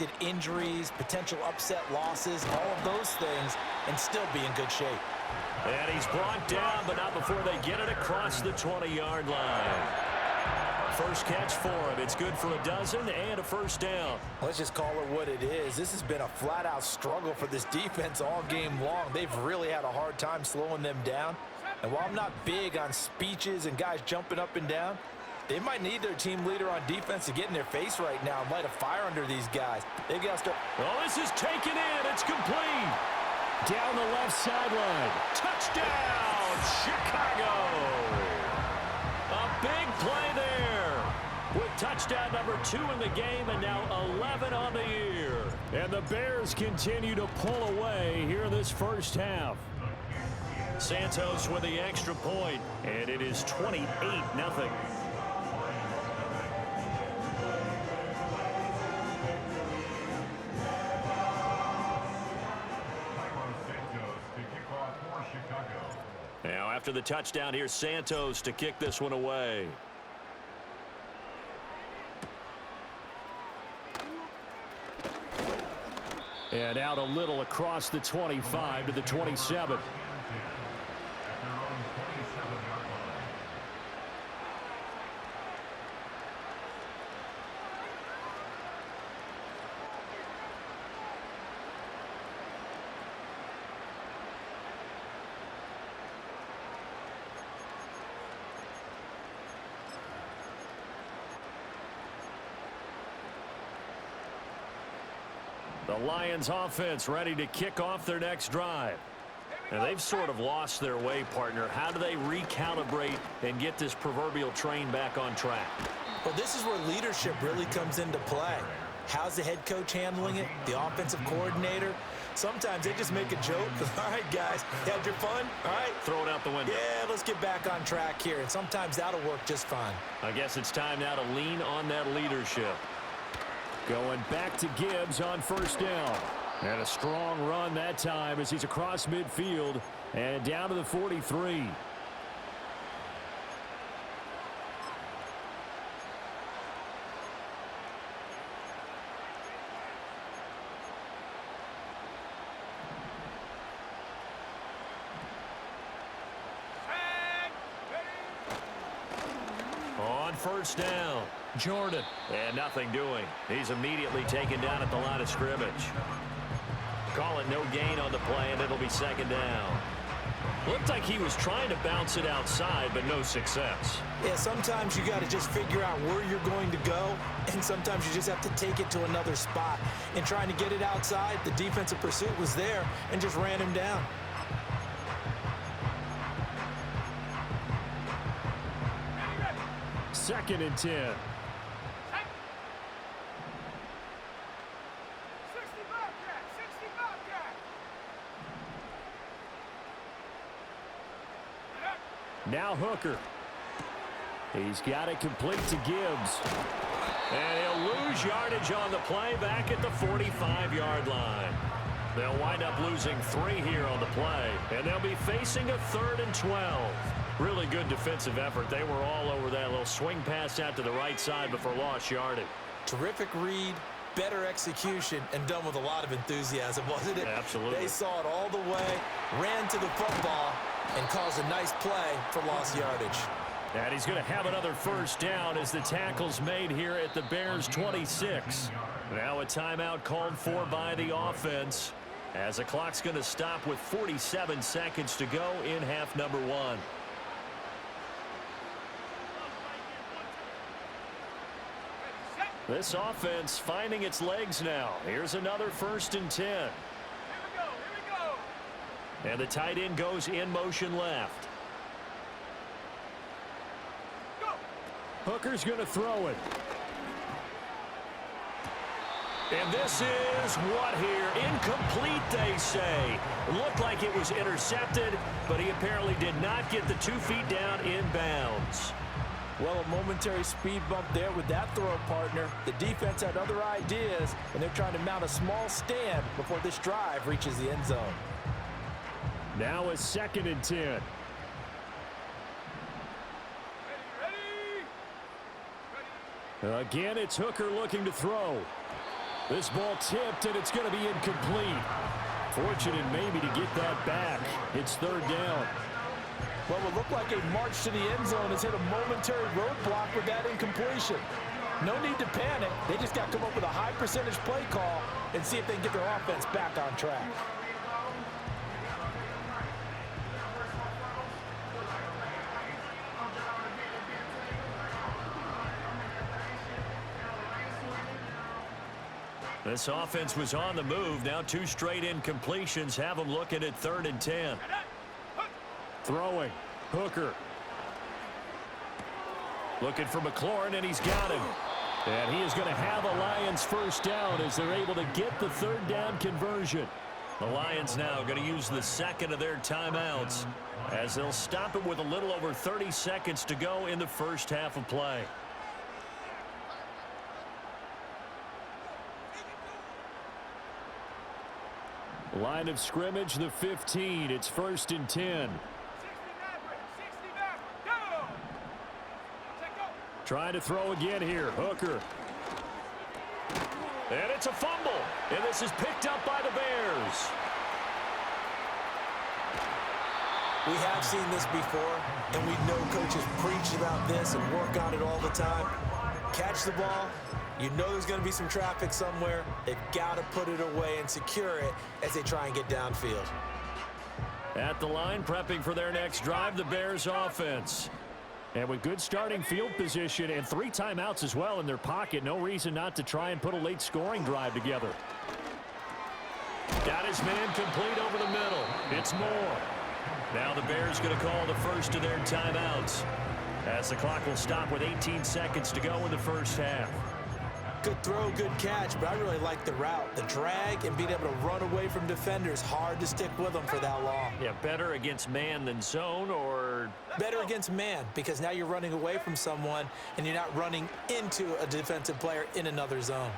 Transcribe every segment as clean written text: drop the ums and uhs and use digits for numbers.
unexpected injuries, potential upset losses, all of those things, and still be in good shape. And he's brought down, but not before they get it across the 20-yard line. First catch for him. It's good for a dozen and a first down. Let's just call it what it is. This has been a flat-out struggle for this defense all game long. They've really had a hard time slowing them down. And while I'm not big on speeches and guys jumping up and down, they might need their team leader on defense to get in their face right now and light a fire under these guys. They've got to start. Oh, this is taken in. It's complete. Down the left sideline. Touchdown, Chicago. A big play there. With touchdown number 2 in the game and now 11 on the year. And the Bears continue to pull away here in this first half. Santos with the extra point, and it is 28-0. Now after the touchdown, here's Santos to kick this one away. And out a little across the 25 to the 27. The Lions offense ready to kick off their next drive. And they've sort of lost their way, partner. How do they recalibrate and get this proverbial train back on track? Well, this is where leadership really comes into play. How's the head coach handling it? The offensive coordinator? Sometimes they just make a joke. All right, guys, you had your fun? All right. Throw it out the window. Yeah, let's get back on track here. And sometimes that'll work just fine. I guess it's time now to lean on that leadership. Going back to Gibbs on first down. And a strong run that time as he's across midfield and down to the 43. On first down, Jordan. And nothing doing. He's immediately taken down at the line of scrimmage. Call it no gain on the play, and it'll be second down. Looked like he was trying to bounce it outside, but no success. Yeah, sometimes you got to just figure out where you're going to go, and sometimes you just have to take it to another spot. And trying to get it outside, the defensive pursuit was there and just ran him down. Second and 10. Now Hooker. He's got it complete to Gibbs. And he'll lose yardage on the play back at the 45-yard line. They'll wind up losing 3 here on the play. And they'll be facing a 3rd and 12. Really good defensive effort. They were all over that little swing pass out to the right side before lost yardage. Terrific read, better execution, and done with a lot of enthusiasm, wasn't it? Absolutely. They saw it all the way, ran to the football, and caused a nice play for lost yardage. And he's going to have another first down as the tackle's made here at the Bears 26. Now a timeout called for by the offense as the clock's going to stop with 47 seconds to go in half number 1. This offense finding its legs now. Here's another 1st and 10. Here we go. And the tight end goes in motion left. Hooker's going to throw it. And this is what here? Incomplete, they say. It looked like it was intercepted, but he apparently did not get the 2 feet down in bounds. Well, a momentary speed bump there with that throw, partner. The defense had other ideas, and they're trying to mount a small stand before this drive reaches the end zone. Now a 2nd and 10. Again, it's Hooker looking to throw. This ball tipped, and it's going to be incomplete. Fortunate maybe to get that back. It's third down. What would look like a march to the end zone has hit a momentary roadblock with that incompletion. No need to panic. They just got to come up with a high percentage play call and see if they can get their offense back on track. This offense was on the move. Now 2 straight incompletions have them looking at 3rd and 10. Throwing. Hooker. Looking for McLaurin, and he's got him. And he is going to have a Lions first down as they're able to get the 3rd down conversion. The Lions now going to use the second of their timeouts as they'll stop it with a little over 30 seconds to go in the first half of play. Line of scrimmage, the 15. It's 1st and 10. Trying to throw again here. Hooker. And it's a fumble. And this is picked up by the Bears. We have seen this before, and we know coaches preach about this and work on it all the time. Catch the ball. You know there's going to be some traffic somewhere. They've got to put it away and secure it as they try and get downfield. At the line, prepping for their next drive, the Bears offense. And with good starting field position and 3 timeouts as well in their pocket, no reason not to try and put a late scoring drive together. Got his man complete over the middle. It's Moore. Now the Bears going to call the first of their timeouts as the clock will stop with 18 seconds to go in the first half. Good throw, good catch, but I really like the route. The drag and being able to run away from defenders. Hard to stick with them for that long. Yeah, better against man than zone, or? Better against man, because now you're running away from someone and you're not running into a defensive player in another zone.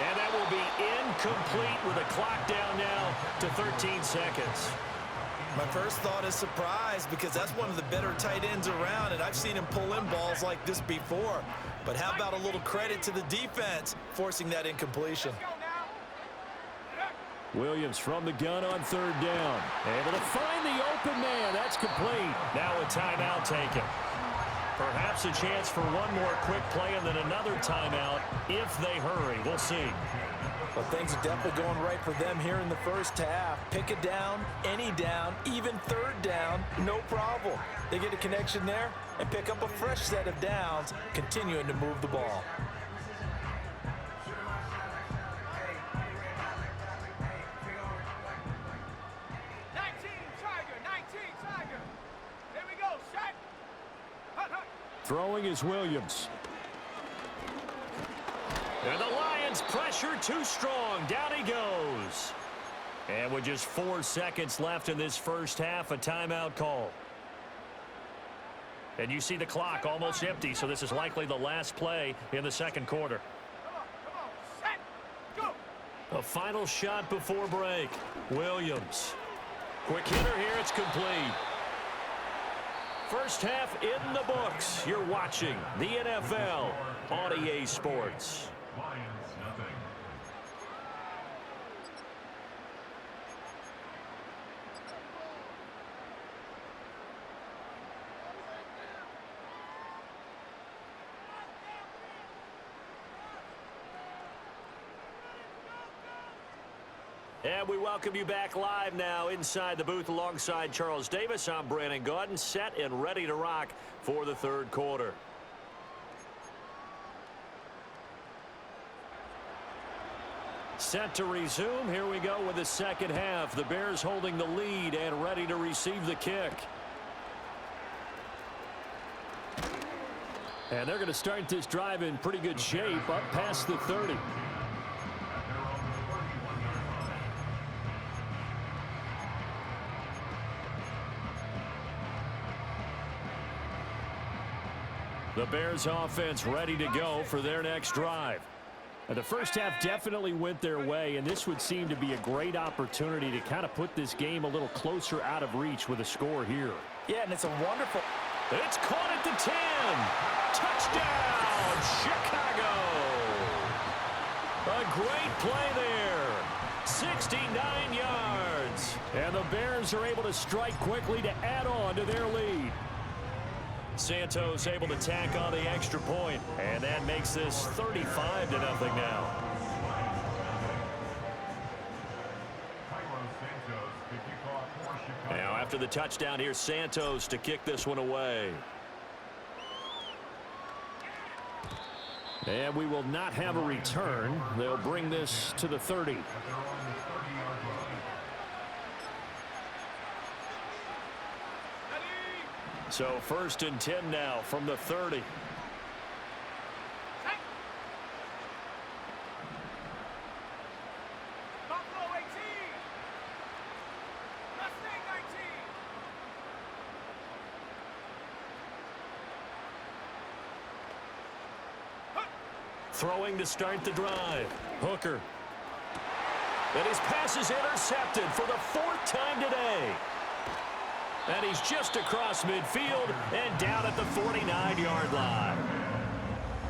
And that will be incomplete with a clock down now to 13 seconds. My first thought is surprise, because that's one of the better tight ends around, and I've seen him pull in balls like this before. But how about a little credit to the defense forcing that incompletion? Williams from the gun on 3rd down. Able to find the open man. That's complete. Now a timeout taken. Perhaps a chance for one more quick play and then another timeout if they hurry. We'll see. Well, things are definitely going right for them here in the first half. Pick it down, any down, even 3rd down, no problem. They get a connection there and pick up a fresh set of downs, continuing to move the ball. Throwing is Williams. And the Lions pressure too strong. Down he goes. And with just 4 seconds left in this first half, a timeout call. And you see the clock almost empty, so this is likely the last play in the second quarter. A final shot before break. Williams. Quick hitter here. It's complete. First half in the books. You're watching the NFL on EA Sports. And we welcome you back live now inside the booth alongside Charles Davis. I'm Brandon Gaudin, set and ready to rock for the third quarter. Set to resume. Here we go with the second half. The Bears holding the lead and ready to receive the kick. And they're going to start this drive in pretty good shape up past the 30. The Bears offense ready to go for their next drive. The first half definitely went their way, and this would seem to be a great opportunity to kind of put this game a little closer out of reach with a score here. Yeah, and it's a wonderful... It's caught at the 10. Touchdown, Chicago. A great play there. 69 yards. And the Bears are able to strike quickly to add on to their lead. Santos able to tack on the extra point, and that makes this 35-0 now. Now after the touchdown, here's Santos to kick this one away. And we will not have a return. They'll bring this to the 30. So 1st and 10 now from the 30. Throwing to start the drive. Hooker. And his pass is intercepted for the 4th time today. And he's just across midfield and down at the 49-yard line.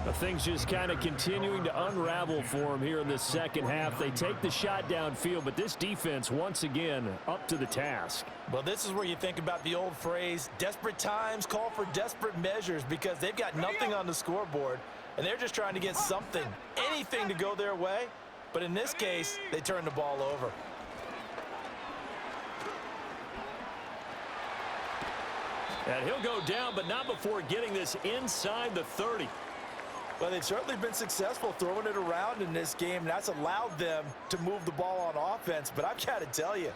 The things just kind of continuing to unravel for him here in the second half. They take the shot downfield, but this defense once again up to the task. Well, this is where you think about the old phrase, desperate times call for desperate measures, because they've got nothing on the scoreboard, and they're just trying to get something, anything to go their way. But in this case, they turn the ball over. And he'll go down, but not before getting this inside the 30. Well, they've certainly been successful throwing it around in this game, and that's allowed them to move the ball on offense. But I've got to tell you,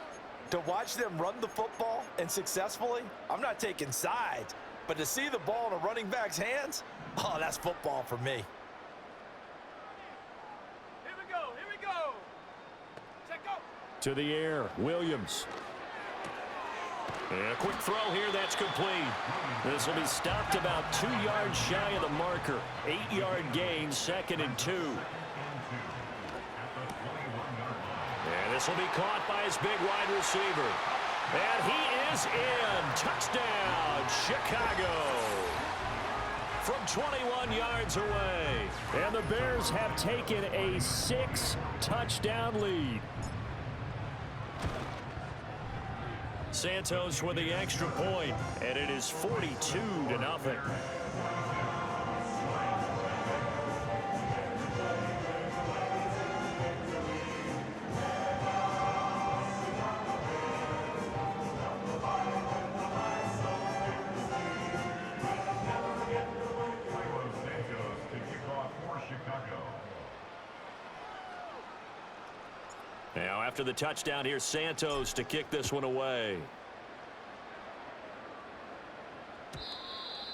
to watch them run the football and successfully, I'm not taking sides, but to see the ball in a running back's hands, oh, that's football for me. Here we go. Check go. To the air, Williams. And a quick throw here, that's complete. This will be stopped about 2 yards shy of the marker. 8-yard gain, 2nd and 2. And this will be caught by his big wide receiver. And he is in. Touchdown, Chicago. From 21 yards away. And the Bears have taken a 6-touchdown lead. Santos with the extra point, and it is 42-0. Now after the touchdown, here's Santos to kick this one away.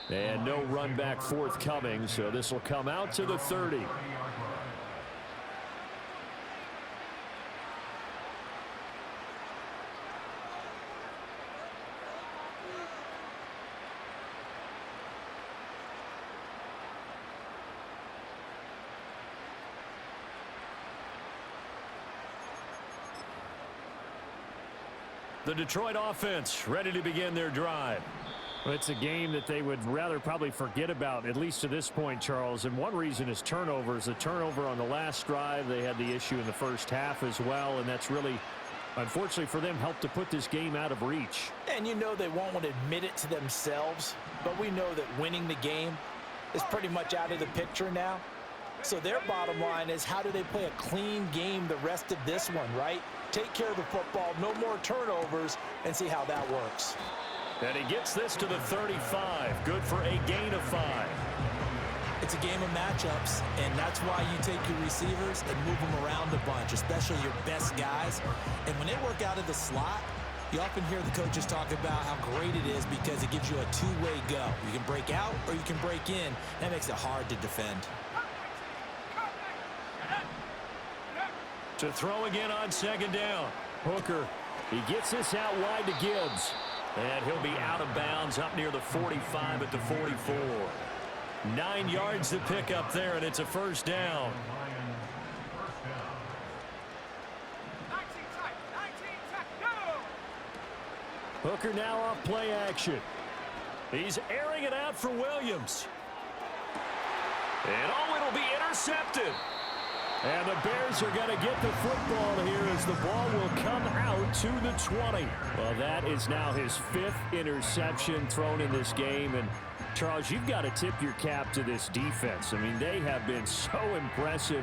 And no run back forthcoming, so this will come out to the 30. The Detroit offense ready to begin their drive. Well, it's a game that they would rather probably forget about, at least to this point, Charles. And one reason is turnovers. A turnover on the last drive. They had the issue in the first half as well, and that's really, unfortunately for them, helped to put this game out of reach. And you know they won't want to admit it to themselves, but we know that winning the game is pretty much out of the picture now. So their bottom line is, how do they play a clean game the rest of this one, right? Take care of the football, no more turnovers, and see how that works. And he gets this to the 35. Good for a gain of 5. It's a game of matchups, and that's why you take your receivers and move them around a bunch, especially your best guys. And when they work out of the slot, you often hear the coaches talk about how great it is because it gives you a two-way go. You can break out or you can break in. That makes it hard to defend. To throw again on 2nd down. Hooker, he gets this out wide to Gibbs. And he'll be out of bounds up near the 45 at the 44. 9 yards to pick up there, and it's a 1st down. 19 tight, go! Hooker now off play action. He's airing it out for Williams. And it'll be intercepted. And the Bears are going to get the football here as the ball will come out to the 20. Well, that is now his 5th interception thrown in this game. And, Charles, you've got to tip your cap to this defense. I mean, they have been so impressive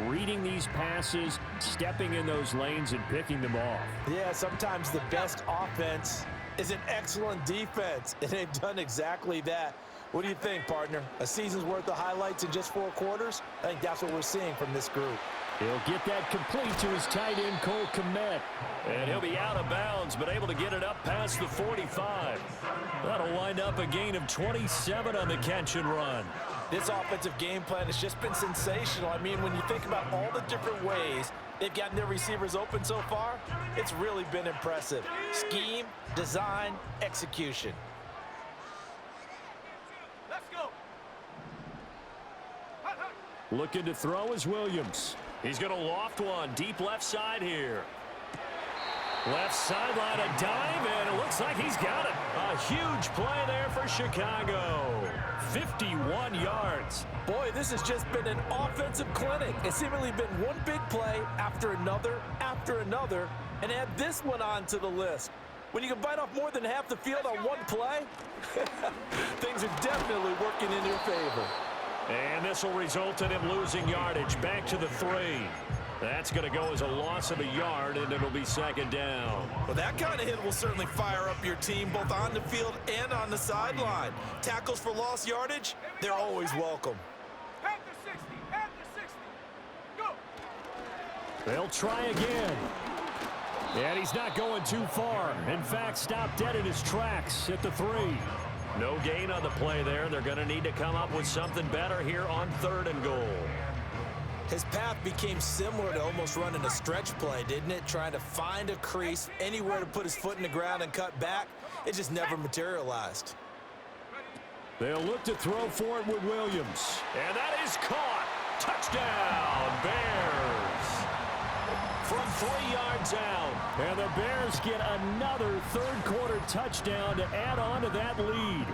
reading these passes, stepping in those lanes, and picking them off. Yeah, sometimes the best offense is an excellent defense, and they've done exactly that. What do you think, partner? A season's worth of highlights in just 4 quarters? I think that's what we're seeing from this group. He'll get that complete to his tight end, Cole Kmet. And he'll be out of bounds, but able to get it up past the 45. That'll wind up a gain of 27 on the catch and run. This offensive game plan has just been sensational. I mean, when you think about all the different ways they've gotten their receivers open so far, it's really been impressive. Scheme, design, execution. Let's go. Looking to throw is Williams. He's going to loft one deep left side here. Left sideline, a dive, and it looks like he's got it. A huge play there for Chicago. 51 yards. Boy, this has just been an offensive clinic. It's seemingly been one big play after another, and add this one on to the list. When you can bite off more than half the field on one play, things are definitely working in your favor. And this will result in him losing yardage back to the 3. That's going to go as a loss of a yard, and it'll be 2nd down. Well, that kind of hit will certainly fire up your team both on the field and on the sideline. Tackles for lost yardage, they're always welcome. Panther 60, Panther 60. Go. They'll try again. And he's not going too far. In fact, stopped dead in his tracks at the 3. No gain on the play there. They're going to need to come up with something better here on 3rd and goal. His path became similar to almost running a stretch play, didn't it? Trying to find a crease, anywhere to put his foot in the ground and cut back. It just never materialized. They'll look to throw for it with Williams. And that is caught. Touchdown, Bears. From 3 yards out. And the Bears get another 3rd quarter touchdown to add on to that lead.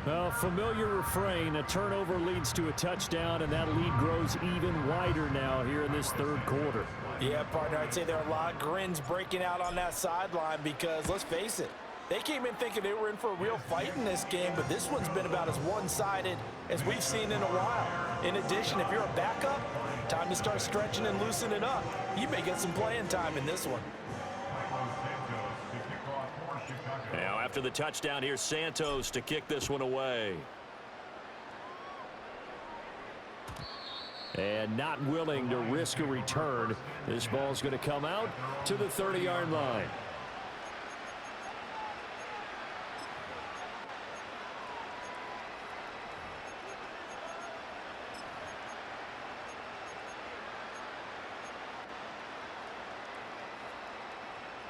A familiar refrain, a turnover leads to a touchdown, and that lead grows even wider now here in this 3rd quarter. Yeah, partner, I'd say there are a lot of grins breaking out on that sideline because, let's face it, they came in thinking they were in for a real fight in this game, but this one's been about as one-sided as we've seen in a while. In addition, if you're a backup, time to start stretching and loosening up. You may get some playing time in this one. Now, after the touchdown, here's Santos to kick this one away. And not willing to risk a return. This ball's going to come out to the 30-yard line.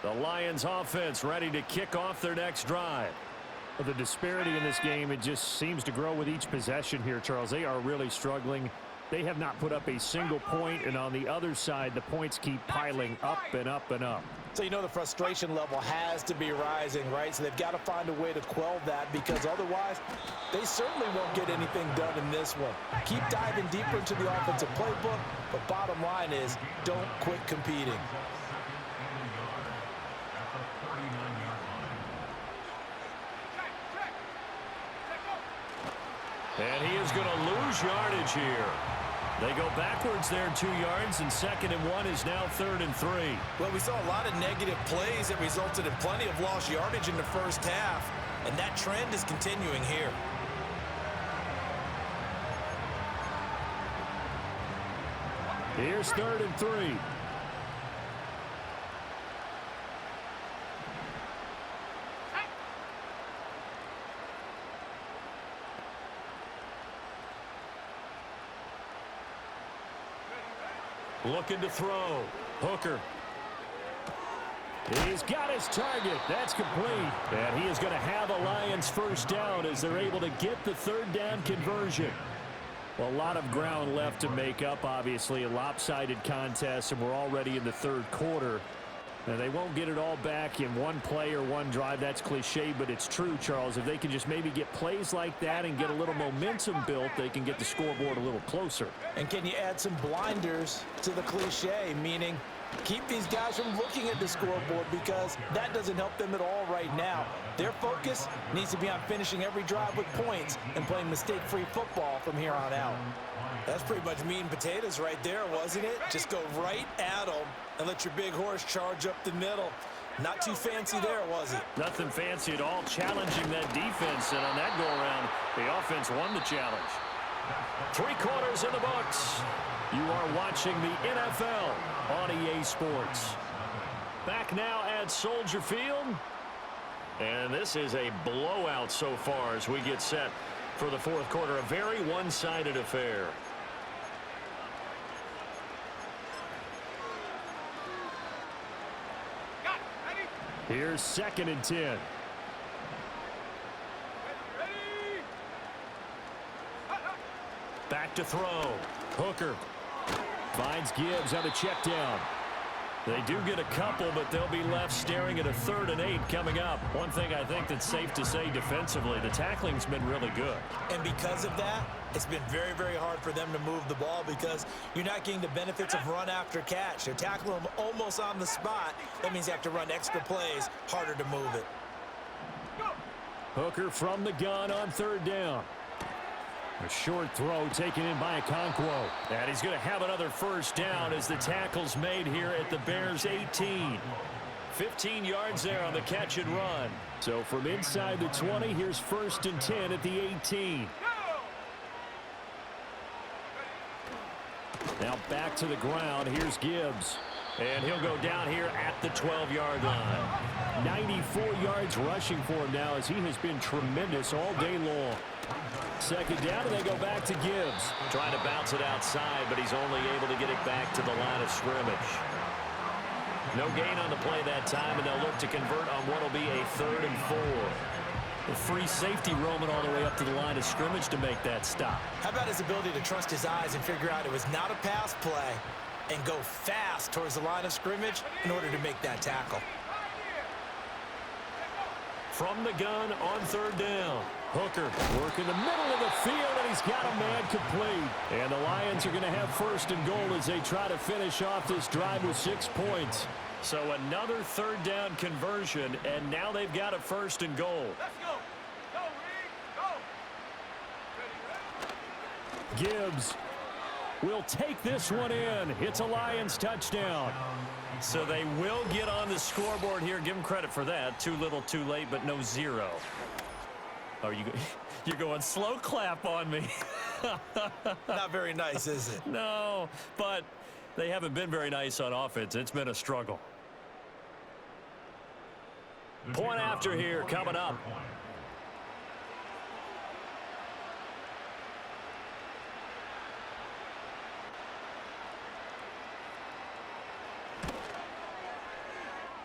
The Lions offense ready to kick off their next drive. The disparity in this game, it just seems to grow with each possession here, Charles. They are really struggling. They have not put up a single point, and on the other side, the points keep piling up and up and up. So you know the frustration level has to be rising, right? So they've got to find a way to quell that because otherwise they certainly won't get anything done in this one. Keep diving deeper into the offensive playbook, but bottom line is don't quit competing. And he is going to lose yardage here. They go backwards there 2 yards, and 2nd and 1 is now 3rd and 3. Well, we saw a lot of negative plays that resulted in plenty of lost yardage in the first half, and that trend is continuing here. Here's 3rd and 3. Looking to throw. Hooker. He's got his target. That's complete. And he is going to have a Lions first down as they're able to get the 3rd down conversion. Well, a lot of ground left to make up, obviously. A lopsided contest, and we're already in the 3rd quarter. And they won't get it all back in one play or one drive. That's cliche, but it's true, Charles. If they can just maybe get plays like that and get a little momentum built, they can get the scoreboard a little closer. And can you add some blinders to the cliche, meaning keep these guys from looking at the scoreboard, because that doesn't help them at all right now. Their focus needs to be on finishing every drive with points and playing mistake-free football from here on out. That's pretty much meat and potatoes right there, wasn't it? Just go right at them and let your big horse charge up the middle. Not too fancy there, was it? Nothing fancy at all, challenging that defense, and on that go-around, the offense won the challenge. 3 quarters in the books. You are watching the NFL on EA Sports. Back now at Soldier Field. And this is a blowout so far as we get set for the fourth quarter. A very one-sided affair. Here's 2nd and 10. Back to throw. Hooker finds Gibbs on a check down. They do get a couple, but they'll be left staring at a 3rd and 8 coming up. One thing I think that's safe to say defensively, the tackling's been really good. And because of that, it's been very, very hard for them to move the ball, because you're not getting the benefits of run after catch. They're tackling them almost on the spot. That means you have to run extra plays, harder to move it. Hooker from the gun on 3rd down. A short throw taken in by Okonkwo. And he's going to have another first down as the tackle's made here at the Bears 18. 15 yards there on the catch and run. So from inside the 20, here's 1st and 10 at the 18. Now back to the ground. Here's Gibbs. And he'll go down here at the 12-yard line. 94 yards rushing for him now, as he has been tremendous all day long. 2nd down, and they go back to Gibbs. Trying to bounce it outside, but he's only able to get it back to the line of scrimmage. No gain on the play that time, and they'll look to convert on what will be a 3rd and 4. The free safety roaming all the way up to the line of scrimmage to make that stop. How about his ability to trust his eyes and figure out it was not a pass play and go fast towards the line of scrimmage in order to make that tackle? From the gun on 3rd down. Hooker working the middle of the field, and he's got a man complete. And the Lions are going to have 1st and goal as they try to finish off this drive with 6 points. So another 3rd down conversion, and now they've got a 1st and goal. Let's go. Go, Reed. Go. Gibbs will take this one in. It's a Lions touchdown. So they will get on the scoreboard here. Give them credit for that. Too little, too late, but no 0. Oh, you're going slow clap on me. Not very nice, is it? No, but they haven't been very nice on offense. It's been a struggle. Point after here coming up.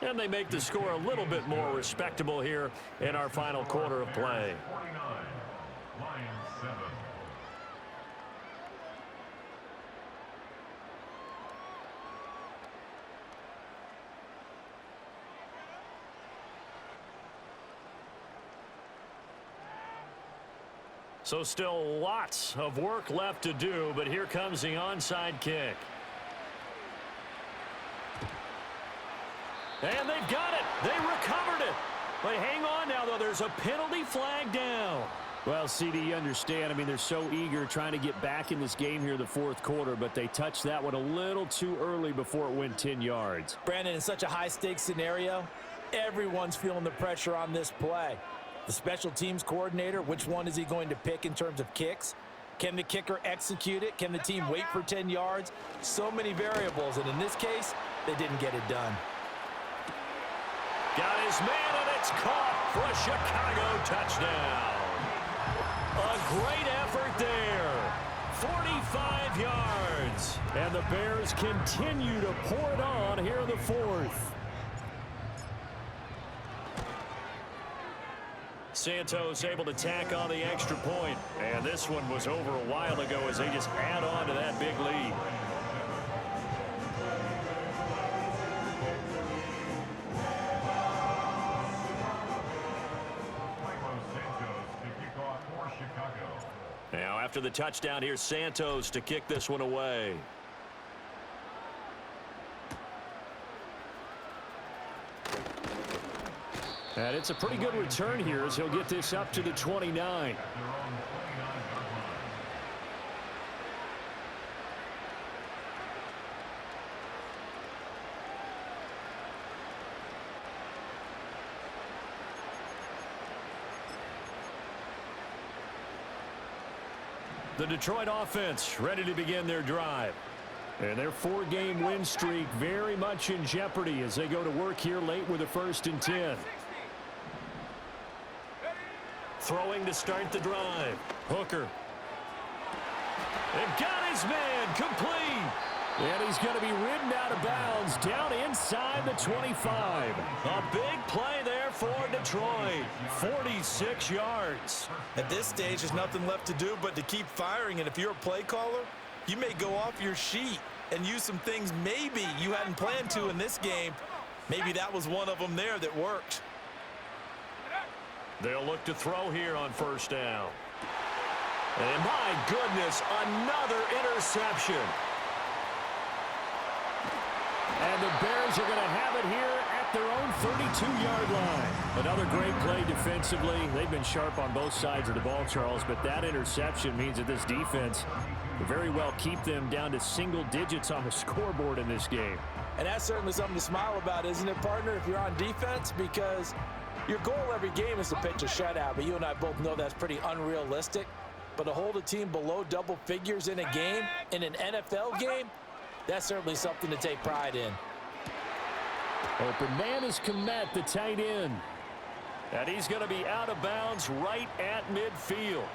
And they make the score a little bit more respectable here in our final quarter of play. So still lots of work left to do, but here comes the onside kick. And they've got it. They recovered it. But hang on now, though. There's a penalty flag down. Well, CD, you understand. I mean, they're so eager trying to get back in this game here in the fourth quarter, but they touched that one a little too early before it went 10 yards. Brandon, in such a high-stakes scenario, everyone's feeling the pressure on this play. The special teams coordinator, which one is he going to pick in terms of kicks? Can the kicker execute it? Can the team wait for 10 yards? So many variables, and in this case, they didn't get it done. Got his man, and it's caught for a Chicago touchdown. A great effort there. 45 yards. And the Bears continue to pour it on here in the fourth. Santos able to tack on the extra point. And this one was over a while ago as they just add on to that big lead. Now after the touchdown, here's Santos to kick this one away. And it's a pretty good return here as he'll get this up to the 29. The Detroit offense ready to begin their drive. And their 4-game win streak very much in jeopardy as they go to work here late with a 1st and 10. Throwing to start the drive. Hooker. And got his man complete. And he's going to be ridden out of bounds down inside the 25. A big play there for Detroit. 46 yards. At this stage, there's nothing left to do but to keep firing. And if you're a play caller, you may go off your sheet and use some things maybe you hadn't planned to in this game. Maybe that was one of them there that worked. They'll look to throw here on 1st down. And my goodness, another interception. And the Bears are going to have it here at their own 32-yard line. Another great play defensively. They've been sharp on both sides of the ball, Charles, but that interception means that this defense will very well keep them down to single digits on the scoreboard in this game. And that's certainly something to smile about, isn't it, partner, if you're on defense? Because your goal every game is to pitch a shutout, but you and I both know that's pretty unrealistic. But to hold a team below double figures in a game, in an NFL game, that's certainly something to take pride in. Open man is Kmet, the tight end. And he's going to be out of bounds right at midfield.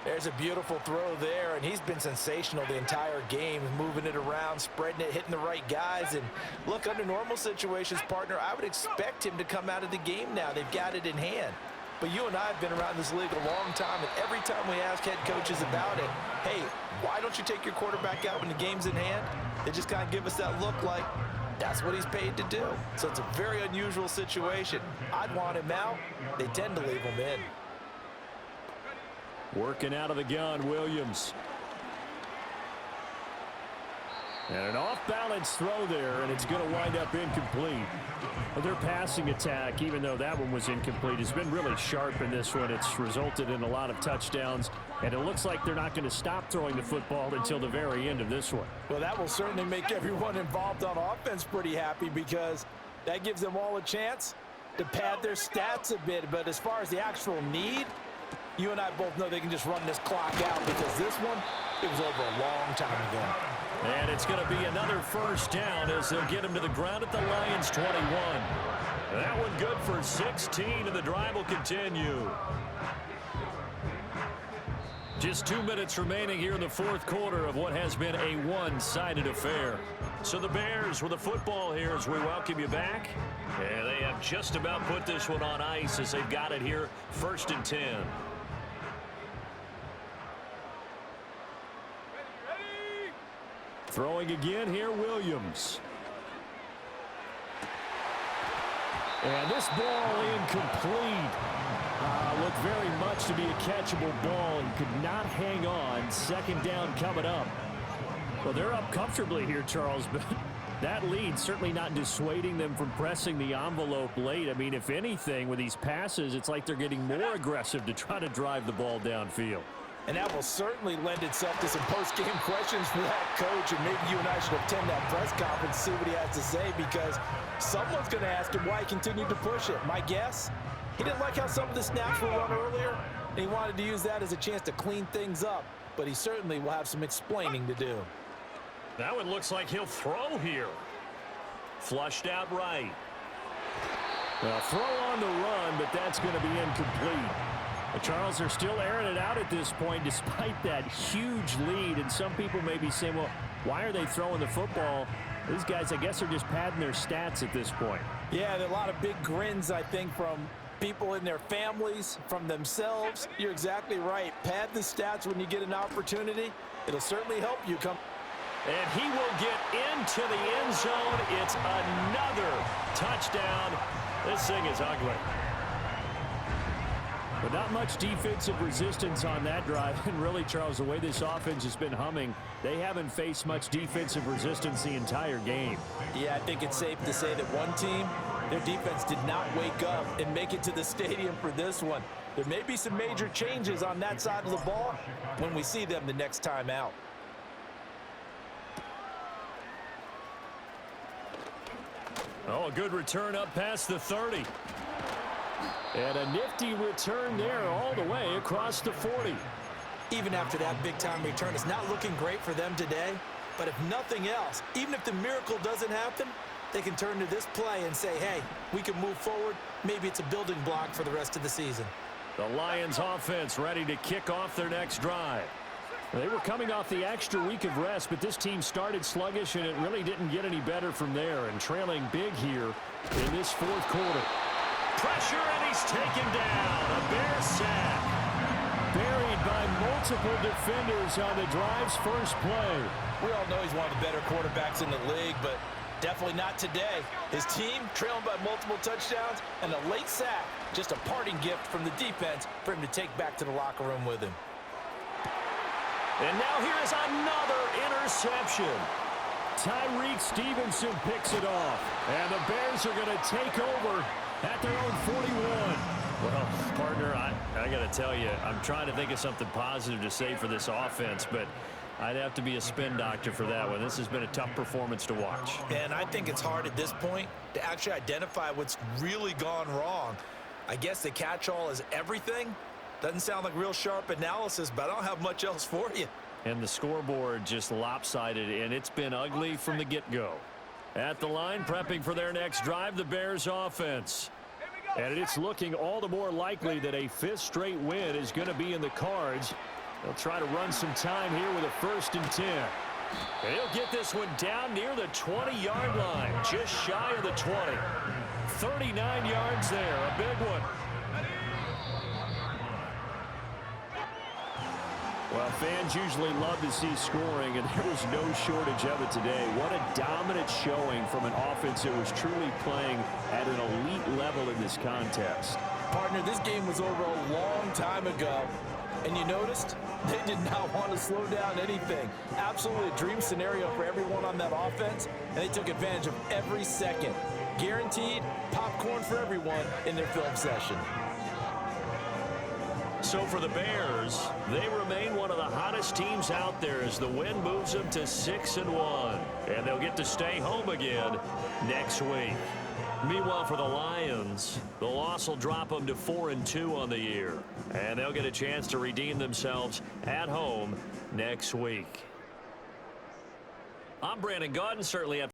There's a beautiful throw there, and he's been sensational the entire game, moving it around, spreading it, hitting the right guys. And look, under normal situations, partner, I would expect him to come out of the game now. They've got it in hand. But you and I have been around this league a long time, and every time we ask head coaches about it, hey, why don't you take your quarterback out when the game's in hand? They just kind of give us that look like that's what he's paid to do. So it's a very unusual situation. I'd want him out. They tend to leave him in. Working out of the gun, Williams. And an off-balance throw there, and it's going to wind up incomplete. But their passing attack, even though that one was incomplete, has been really sharp in this one. It's resulted in a lot of touchdowns, and it looks like they're not going to stop throwing the football until the very end of this one. Well, that will certainly make everyone involved on offense pretty happy because that gives them all a chance to pad their stats a bit. But as far as the actual need, you and I both know they can just run this clock out because this one, it was over a long time ago. And it's going to be another 1st down as they'll get him to the ground at the Lions' 21. That one good for 16, and the drive will continue. Just 2 minutes remaining here in the 4th quarter of what has been a one-sided affair. So the Bears with the football here as we welcome you back. And they have just about put this one on ice as they've got it here 1st and 10. Throwing again here, Williams. And this ball incomplete. Looked very much to be a catchable ball and could not hang on. 2nd down coming up. Well, they're up comfortably here, Charles, but that lead certainly not dissuading them from pressing the envelope late. I mean, if anything, with these passes, it's like they're getting more aggressive to try to drive the ball downfield. And that will certainly lend itself to some post-game questions for that coach. And maybe you and I should attend that press conference and see what he has to say because someone's going to ask him why he continued to push it. My guess, he didn't like how some of the snaps were run earlier, and he wanted to use that as a chance to clean things up. But he certainly will have some explaining to do. That one looks like he'll throw here. Flushed out right. Well, throw on the run, but that's going to be incomplete. Charles, they're still airing it out at this point despite that huge lead. And some people may be saying, well, why are they throwing the football? These guys, I guess, are just padding their stats at this point. Yeah, there are a lot of big grins, I think, from people in their families, from themselves. You're exactly right. Pad the stats when you get an opportunity. It'll certainly help you come. And he will get into the end zone. It's another touchdown. This thing is ugly. But not much defensive resistance on that drive. And really, Charles, the way this offense has been humming, they haven't faced much defensive resistance the entire game. Yeah, I think it's safe to say that one team, their defense did not wake up and make it to the stadium for this one. There may be some major changes on that side of the ball when we see them the next time out. Oh, a good return up past the 30. And a nifty return there all the way across the 40. Even after that big-time return, it's not looking great for them today. But if nothing else, even if the miracle doesn't happen, they can turn to this play and say, hey, we can move forward. Maybe it's a building block for the rest of the season. The Lions offense ready to kick off their next drive. They were coming off the extra week of rest, but this team started sluggish, and it really didn't get any better from there. And trailing big here in this fourth quarter. Pressure, and he's taken down. A Bear sack. Buried by multiple defenders on the drive's first play. We all know he's one of the better quarterbacks in the league, but definitely not today. His team trailing by multiple touchdowns and a late sack. Just a parting gift from the defense for him to take back to the locker room with him. And now here is another interception. Tyreek Stevenson picks it off. And the Bears are going to take over at their own 41. Well, partner, I got to tell you, I'm trying to think of something positive to say for this offense, but I'd have to be a spin doctor for that one. This has been a tough performance to watch. And I think it's hard at this point to actually identify what's really gone wrong. I guess the catch-all is everything. Doesn't sound like real sharp analysis, but I don't have much else for you. And the scoreboard just lopsided, and it's been ugly from the get-go. At the line, prepping for their next drive, the Bears offense. And it's looking all the more likely that a fifth straight win is going to be in the cards. They'll try to run some time here with a 1st and 10. And he'll get this one down near the 20-yard line, just shy of the 20. 39 yards there, a big one. Well, fans usually love to see scoring, and there was no shortage of it today. What a dominant showing from an offense that was truly playing at an elite level in this contest. Partner, this game was over a long time ago, and you noticed they did not want to slow down anything. Absolutely a dream scenario for everyone on that offense, and they took advantage of every second. Guaranteed popcorn for everyone in their film session. So for the Bears, they remain one of the hottest teams out there as the win moves them to 6-1. And they'll get to stay home again next week. Meanwhile, for the Lions, the loss will drop them to 4-2 on the year. And they'll get a chance to redeem themselves at home next week. I'm Brandon Gaudin, certainly